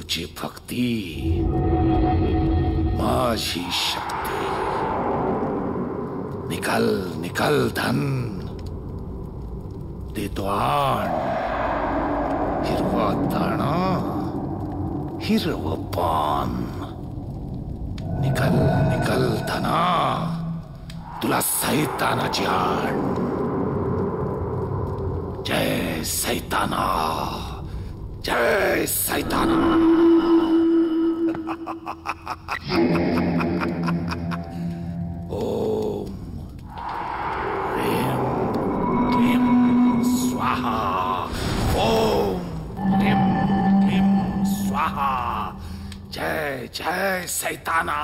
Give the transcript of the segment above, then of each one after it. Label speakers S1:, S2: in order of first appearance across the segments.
S1: तुझी भक्ती माझी शक्ती. निकल निकल धन, देतो आण हिरवा दाणा हिरवं पान. निकल निकल धना, तुला सैतानाची आण. जय सैताना, जय सैताना. ओम ह्रीं क्लीं स्वाहा. ओम ह्रीं क्लीं स्वाहा. जय जय सैताना.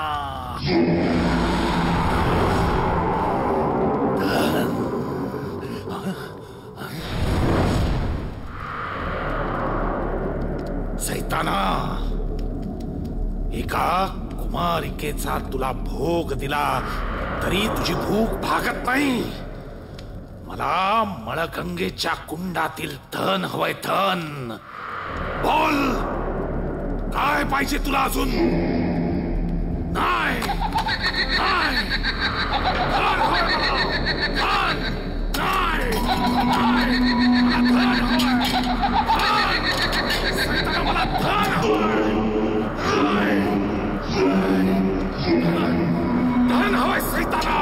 S1: सैताना, एका कुमारिकेचा तुला भोग दिला तरी तुझी भूक भागत नाही. मला मळगंगेच्या कुंडातील धन हवंय. धन बोल, काय पाहिजे तुला अजून? नाही नाही, धन हवंय मला. धन नाही नाही, मला धन हवंय. सैताना, मला धन हवंय. धन हवंय सैताना.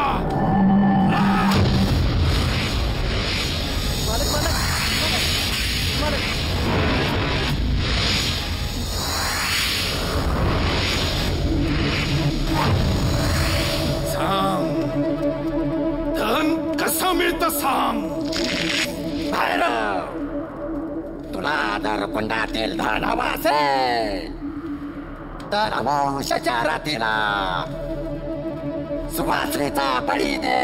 S2: मालक मालक मालक.
S1: सांग, धन कसं मिळतं सांग.
S3: तुला जर कुंडातील धन हवं असेल तर वंशाच्या रातीला सुवासनेचा बळी दे.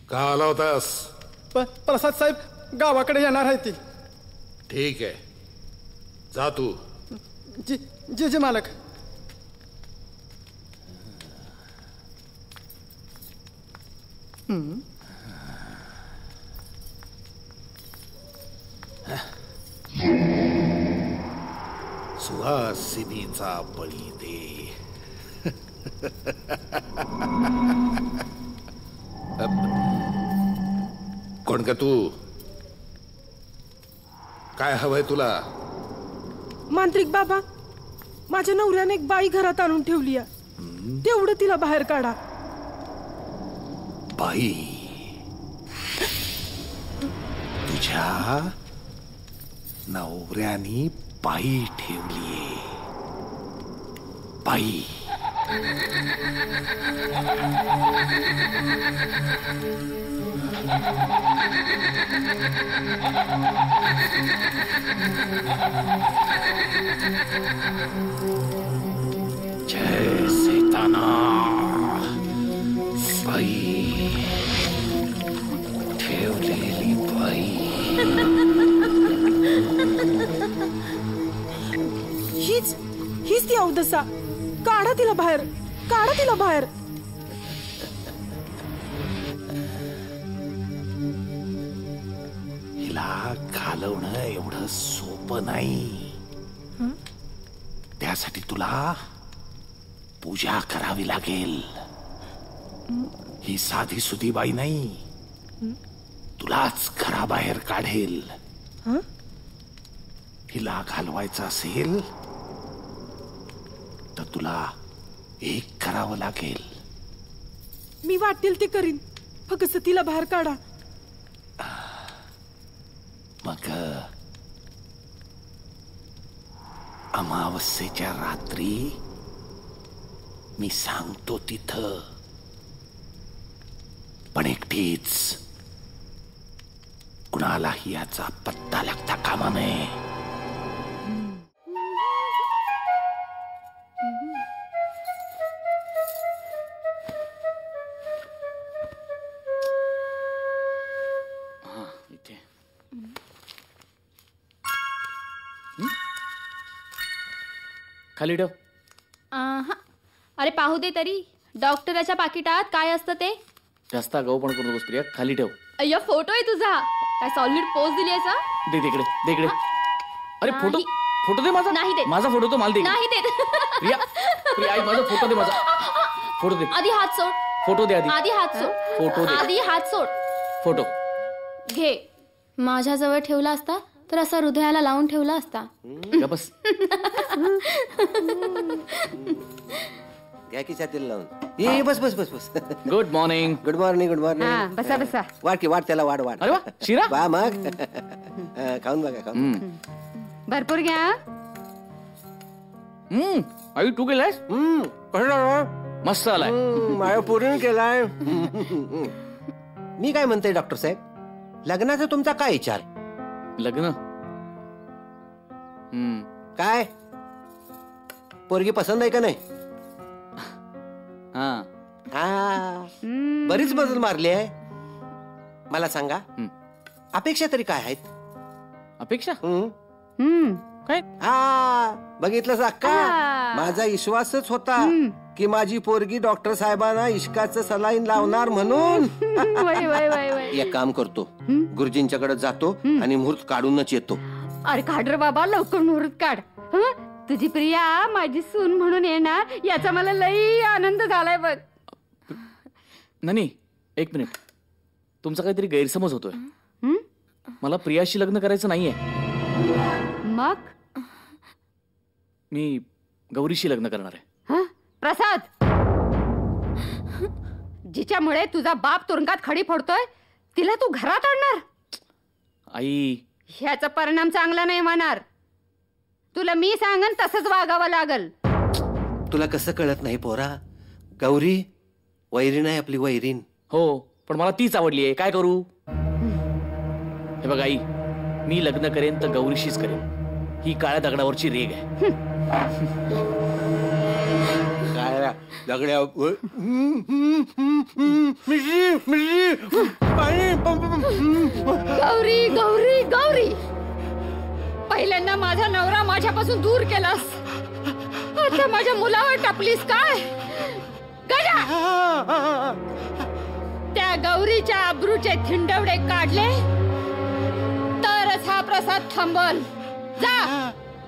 S1: का आला होतास?
S2: प्रसाद साहेब गावाकडे येणार आहे ती.
S1: ठीक आहे, जा तू.
S2: जी जी जी मालक.
S1: सुहासिनीचा बळी दे. कोण का तू? काय हवंय तुला?
S4: मांत्रिक बाबा, माझ्या नवऱ्याने एक बाई घरात आणून ठेवली आहे. तेवढं तिला बाहेर काढा.
S1: बाई? तुझ्या नवऱ्यानी बाई ठेवलीये? बाई? जय सैताना. बाई, ठेवलेली बाई.
S4: हीच ती अवदसा. काढा तिला बाहेर, काढा तिला बाहेर.
S1: हिला घालवणं एवढं सोपं नाही. त्यासाठी तुला पूजा करावी लागेल. ही साधी सुधी बाई नाही, तुलाच घराबाहेर काढेल. हिला घालवायचं असेल तर तुला एक करावं लागेल.
S4: मी वाटेल ते करीन, फक्त तिला बाहेर काढा.
S1: मग अमावस्येच्या रात्री मी सांगतो तिथं, पण एकटीच. कुणालाही याचा पत्ता लागता कामा नये.
S5: खाली ठेव.
S6: अरे पाहू दे तरी. डॉक्टराच्या पाकिटात काय असतं ते?
S5: जास्त आगाऊ पण करू नकोस प्रिया. खाली ठेव. अय्या फोटो आहे तुझा. काय सॉलिड पोज दिली आहेस?
S1: दे इकडे, दे इकडे. अरे
S5: नाही.
S1: फोटो, फोटो दे माझा.
S5: नाही देत.
S1: माझा फोटो तो मला दे.
S5: नाही देत.
S1: प्रिया, प्रिया आई माझा फोटो दे माझा. फोटो दे.
S5: आधी हात सोड.
S1: फोटो दे आधी.
S5: आधी हात सोड.
S1: फोटो दे.
S5: आधी हात सोड.
S1: फोटो
S5: घे. माझ्याजवळ ठेवला असता तर असा हृदयाला लावून ठेवला असता.
S1: बस.
S6: घ्या की छातीला लावून. ये बस बस बस बस.
S1: Good morning.
S6: Good morning, good morning.
S5: बसा बसा.
S6: वाढ की वाढ, त्याला वाढ वाढ.
S1: अरे वा, शिरा.
S6: वा मग. खाऊन बघा, खाऊन.
S5: भरपूर घ्या.
S1: आई तू केलायस?
S6: कसं
S1: मस्त आलाय.
S6: माझ्या पूर्ण केलाय. मी काय म्हणते डॉक्टर साहेब, लग्नाचा तुमचा काय विचार?
S1: लग्न?
S6: काय पोरगी पसंत आहे का नाही?
S1: हा,
S6: बरीच बदल मारली आहे. मला सांगा, अपेक्षा तरी काय आहेत?
S1: अपेक्षा काय?
S6: बघितलंस अक्का, माझा विश्वासच होता की माझी पोरगी डॉक्टर साहेबांना इश्काचं सलाईन लावणार म्हणून. एक काम करतो, गुरुजींच्याकडे जातो आणि मुहूर्त काढूनच येतो.
S5: अरे काढ रे बाबा, लवकर मुहूर्त काढ. तुझी प्रिया माझी सून म्हणून येणार याचा मला लई आनंद झालाय बघ.
S1: नाही, एक मिनिट. तुमचा काहीतरी गैरसमज होतोय. मला प्रियाशी लग्न करायचं नाहीये.
S5: मग
S1: मी गौरीशी लग्न करणार आहे.
S5: प्रसाद, जिच्यामुळे तुझा बाप तुरुंगात खडी फोडतोय तिला तू घरात आणणार?
S1: आई,
S5: ह्याचा परिणाम चांगला नाही होणार. तुला मी सांगन तसंच वागावं लागल.
S6: तुला कसं कळत नाही पोरा, गौरी वैरीण आहे आपली, वैरीण.
S1: हो, पण मला तीच आवडली आहे. काय करू? हे बघ आई, मी लग्न करेन तर गौरीशीच करेन. ही काळ्या दगडावरची रेग आहे.
S6: काय दगड्या
S5: गौरी गौरी गौरी, पहिल्यांदा माझा नवरा माझ्यापासून दूर केलास, आता माझ्या मुलावर टापलीस काय? गजा, त्या गौरीच्या अब्रूचे थिंडवडे काढले तरच हा प्रसाद थांबल. जा,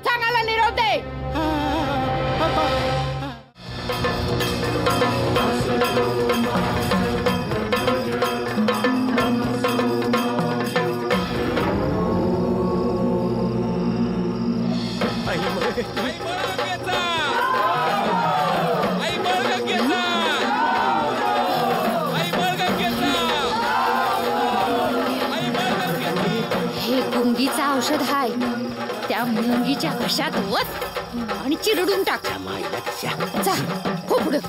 S5: चांगला निरोप दे. हे गुंगीचं औषध हाय, त्या मुंगीच्या घशात वत आणि चिरडून टाक. जा, हो पुढं.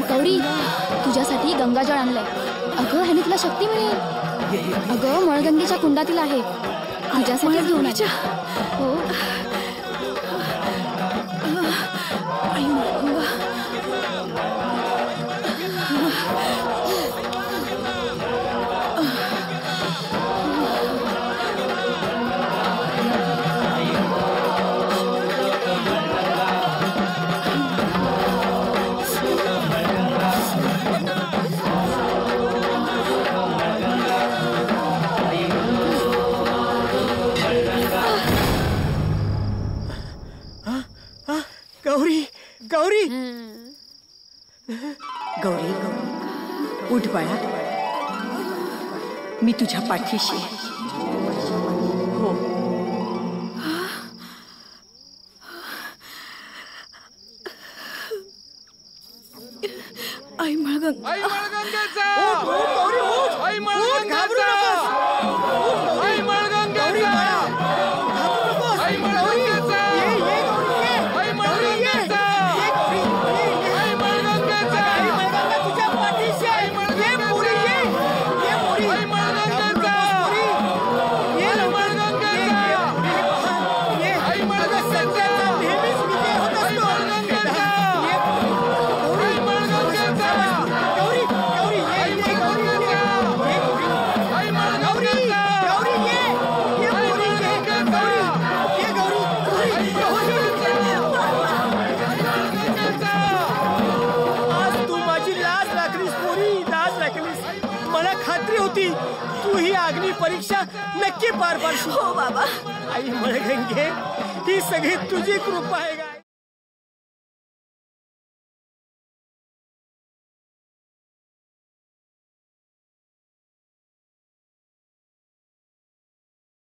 S5: गौरी, तुझ्यासाठी गंगाजळ आणलंय. अगं ह्याने तुला शक्ती मिळेल. अगं मळगंगेच्या कुंडातील आहे, तुझ्यासाठी घेऊन आजा. हो.
S7: गौरी गौरी गौरी गौरी, उठ बाळा, मी तुझ्या पाठीशी आहे. हो. आई मळगंगा, आई मळगंगेचा, आई मळगंगेचा, आई मळगंगेचा, आई मळगंगेचा, आई मळगंगेचा, आई मळगंगेचा, तुझ्या पाठीशी आहे. ये मोरी, ये मोरी, आई मळगंगेचा, ये मळगंगेचा, आई मळगंगेचा, नेहमीच विजय होत असतो. गौरी गौरी, ये गौरी, ये गौरी,
S2: मला खात्री होती तू ही अग्नी परीक्षा नक्की पार पाडशील.
S4: हो बाबा.
S2: आई मळगंगे, ही सगळी तुझी कृपा आहे.